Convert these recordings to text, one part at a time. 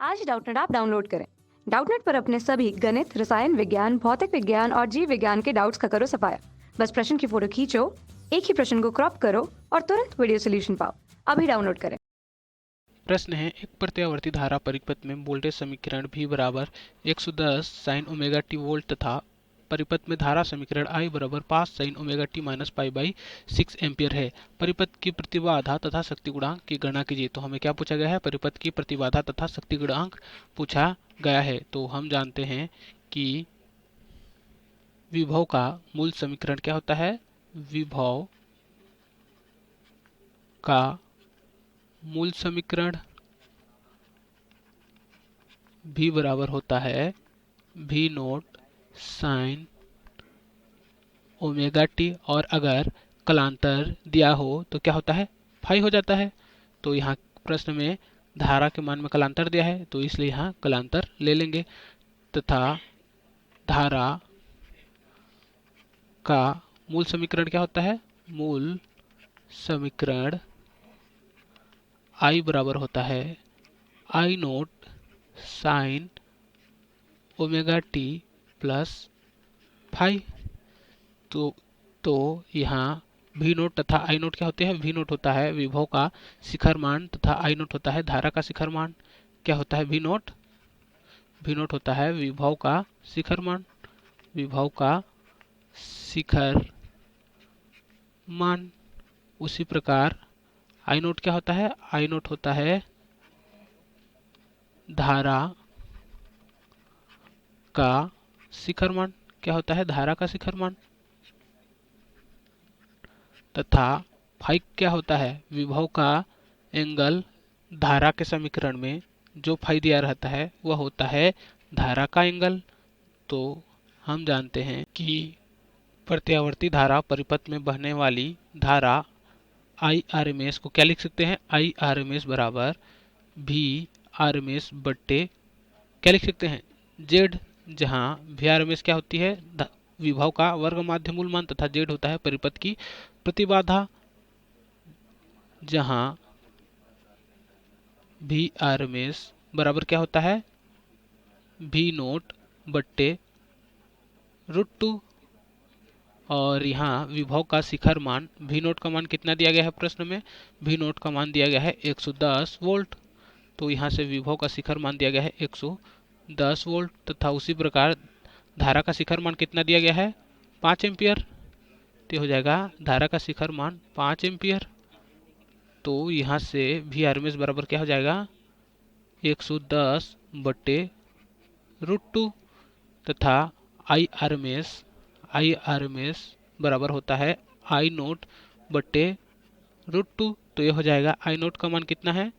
आज Doubtnut app download करें। Doubtnut पर अपने सभी गणित, रसायन विज्ञान, भौतिक विज्ञान और जीव विज्ञान के डाउट्स का करो सफाया। बस प्रश्न की फोटो खींचो, एक ही प्रश्न को क्रॉप करो और तुरंत वीडियो सोल्यूशन पाओ। अभी डाउनलोड करें। प्रश्न है, एक प्रत्यावर्ती धारा परिपथ में वोल्टेज समीकरण V बराबर 110 साइन ओमेगा टी वोल्ट तथा परिपथ में धारा समीकरण I बराबर 5 sign omega T minus pi by 6 ampere है। परिपथ की प्रतिबाधा तथा शक्ति गुणांक की गणना कीजिए। तो हमें क्या पूछा गया है? परिपथ की प्रतिबाधा तथा शक्ति गुणांक पूछा गया है। तो हम जानते हैं कि विभव का मूल समीकरण क्या होता है? विभव का मूल समीकरण V बराबर होता है V note sine omega T, और अगर कलांतर दिया हो तो क्या होता है? फाई हो जाता है। तो यहाँ प्रश्न में धारा के मान में कलांतर दिया है, तो इसलिए यहाँ कलांतर ले लेंगे तथा धारा का मूल समीकरण क्या होता है? मूल समीकरण I बराबर होता है I nought sine omega t plus phi. तो यहाँ V नोट तथा I नोट क्या होते हैं? V नोट होता है विभव का शिखर मान तथा I नोट होता है धारा का शिखर मान। क्या होता है V नोट? V नोट होता है विभव का शिखर मान, विभव का शिखर मान। उसी प्रकार I नोट क्या होता है? I नोट होता है धारा का शिखर मान। क्या होता है? धारा का शिखर मान। तथा फाई क्या होता है? विभव का एंगल। धारा के समीकरण में जो फाई दिया रहता है वह होता है धारा का एंगल। तो हम जानते हैं कि प्रत्यावर्ती धारा परिपथ में बहने वाली धारा IRMS को क्या लिख सकते हैं? IRMS बराबर VRMS बट्टे क्या लिख सकते हैं? Z, जहाँ VRMS क्या होती है? विभव का वर्ग माध्य मूल मान तथा Z होता है परिपथ की प्रतिबाधा, जहाँ VRMS बराबर क्या होता है? V नोट बट्टे √2। और यहाँ विभव का शिखर मान V नोट का मान कितना दिया गया है प्रश्न में? V नोट का मान दिया गया है 110 वोल्ट। तो यहाँ से विभव का शिखर मान दिया गया है 110 वोल्ट तथा उसी प्रकार धारा का शिखर मान कितना दिया गया है? 5 एम्पियर। तो हो जाएगा धारा का शिखर मान 5 एम्पियर। तो यहाँ से VRMS बराबर क्या हो जाएगा? 110 बट्टे √2 तथा IRMS बराबर होता है I नोट बट्टे √2। तो ये हो जाएगा I नोट का मान कितना है?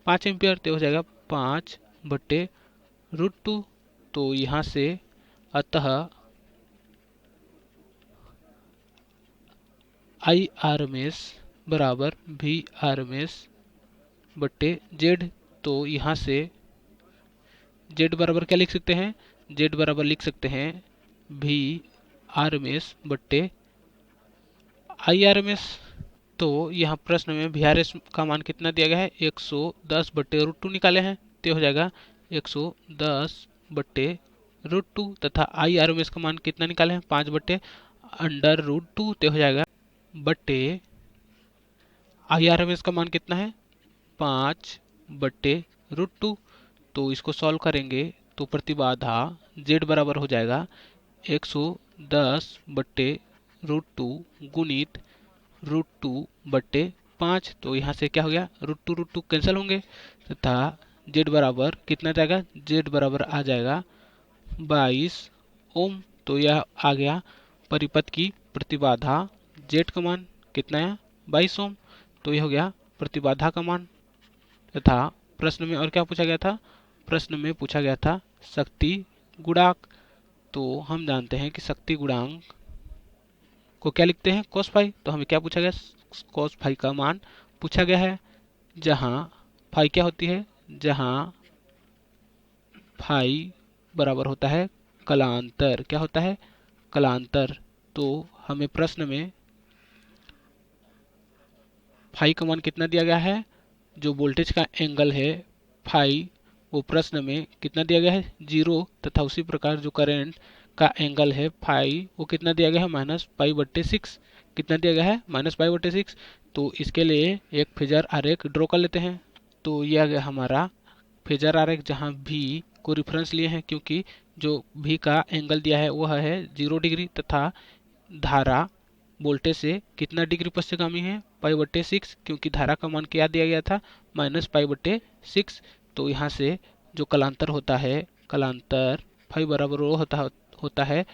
5 एम्पियर। तो हो जाएगा 5 बट्टे √2। तो यहाँ से अतः IRMS बराबर VRMS बट्टे Z। तो यहाँ से Z बराबर क्या लिख सकते हैं? Z बराबर लिख सकते हैं VRMS बट्टे IRMS। तो यहाँ प्रश्न में VRS का मान कितना दिया गया है? 110 बट्टे √2 निकाले हैं, तो हो जाएगा 110 बट्टे √2 तथा IRMS का मान कितना निकाले हैं? 5 बट्टे √2, तो हो जाएगा बट्टे IRMS का मान कितना है? 5 बट्टे √2। तो इसको सॉल्व करेंगे तो प्रतिबाधा Z बराबर हो जाएगा 110 बट्टे √2 गुणित √2 बट्टे 5। तो यहाँ से क्या हो गया? √2 कैंसिल होंगे तथा Z बराबर कितना जाएगा? Z बराबर आ जाएगा 22 ओम। तो यह आ गया परिपथ की प्रतिबाधा। Z का मान कितना है? 22 ओम। तो यह हो गया प्रतिबाधा का मान। तथा प्रश्न में और क्या पूछा गया था? प्रश्न में पूछा गया था शक्ति गुणांक। तो हम जानते हैं कि शक्ति गुणांक को क्या लिखते हैं? cos phi. तो हमें क्या पूछा गया? cos फाई का मान पूछा गया है, जहां फाई क्या होती है? जहां फाई बराबर होता है कलांतर। क्या होता है? कलांतर। तो हमें प्रश्न में फाई का मान कितना दिया गया है? जो वोल्टेज का एंगल है फाई, वो प्रश्न में कितना दिया गया है, 0, तथा उसी प्रकार जो करंट का एंगल है फाई वो कितना दिया गया है, -π/6। कितना दिया गया है, -π/6। तो इसके लिए एक फेजर आरेख ड्रॉ कर लेते हैं। तो ये आ गया हमारा फेजर आरेख, जहाँ भी को रिफरेंस लिए हैं, क्योंकि जो भी का एंगल दिया है वह है 0 डिग्री, तथा धारा वोल्टेज से कितना डिग्री पश्चिमगामी है, π/6, क्योंकि धारा का मान क्या दिया गया था, -π/6। तो यहाँ से जो कलांतर होता है, कलांतर फाई बराबर वो होता है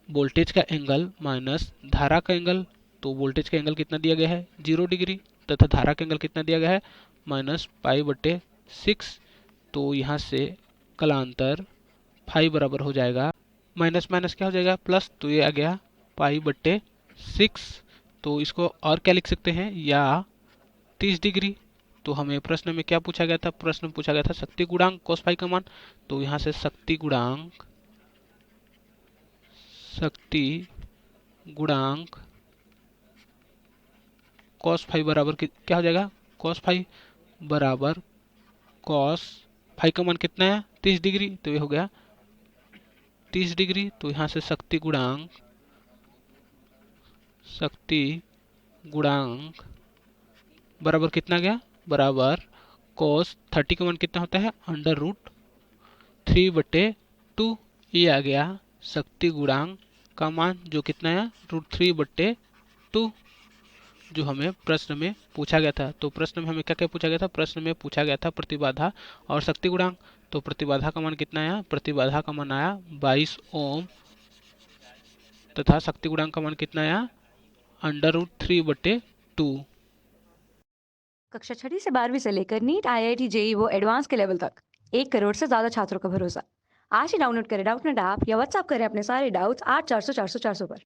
वोल्टेज का एंगल माइनस धारा का एंगल। तो वोल्टेज का एंगल कितना दिया गया है, 0 डिग्री, तथा धारा का एंगल कितना दिया गया है, -π/6। तो यहाँ से कलांतर फाई बराबर हो जाएगा माइनस माइनस क्या हो जाएगा, प्लस। तो ये आ गया π/6। तो इसको और क्या लिख सकते हैं, या 30 डिग्री। तो हमें प्रश्न में क्या पूछा गया था, प्रश्न में पूछा गया था शक्ति गुणांक cos फाई का मान। तो यहाँ से शक्ति गुणांक cos फाई बराबर क्या हो जाएगा, cos फाई बराबर cos फाई का मान कितना है, 30 डिग्री। तो ये हो गया 30 डिग्री। तो यहाँ से शक्ति गुणांक बराबर कितना गया, बराबर cos 30 का मान कितना होता है, √3/2। ये आ गया शक्ति गुणांक का मान, जो कितना है, √3/2, जो हमें प्रश्न में पूछा गया था। तो प्रश्न में हमें क्या क्या पूछा गया था, प्रश्न में पूछा गया था प्रतिबाधा और शक्ति गुणांक। तो प्रतिबाधा का मान कितना आया, प्रतिबाधा का मान आया 22 ओम, तथा शक्ति गुणांक का मान कितना आया, √3/2। कक्षा 6वीं से 12वीं से लेकर नीट, IIT, JEE वो एडवांस के लेवल तक 1 करोड़ से ज्यादा छात्रों का भरोसा। आज ही डाउनलोड करें डाउटनेट ऐप या व्हाट्सएप करें अपने सारे डाउट्स 8400 400 400 पर।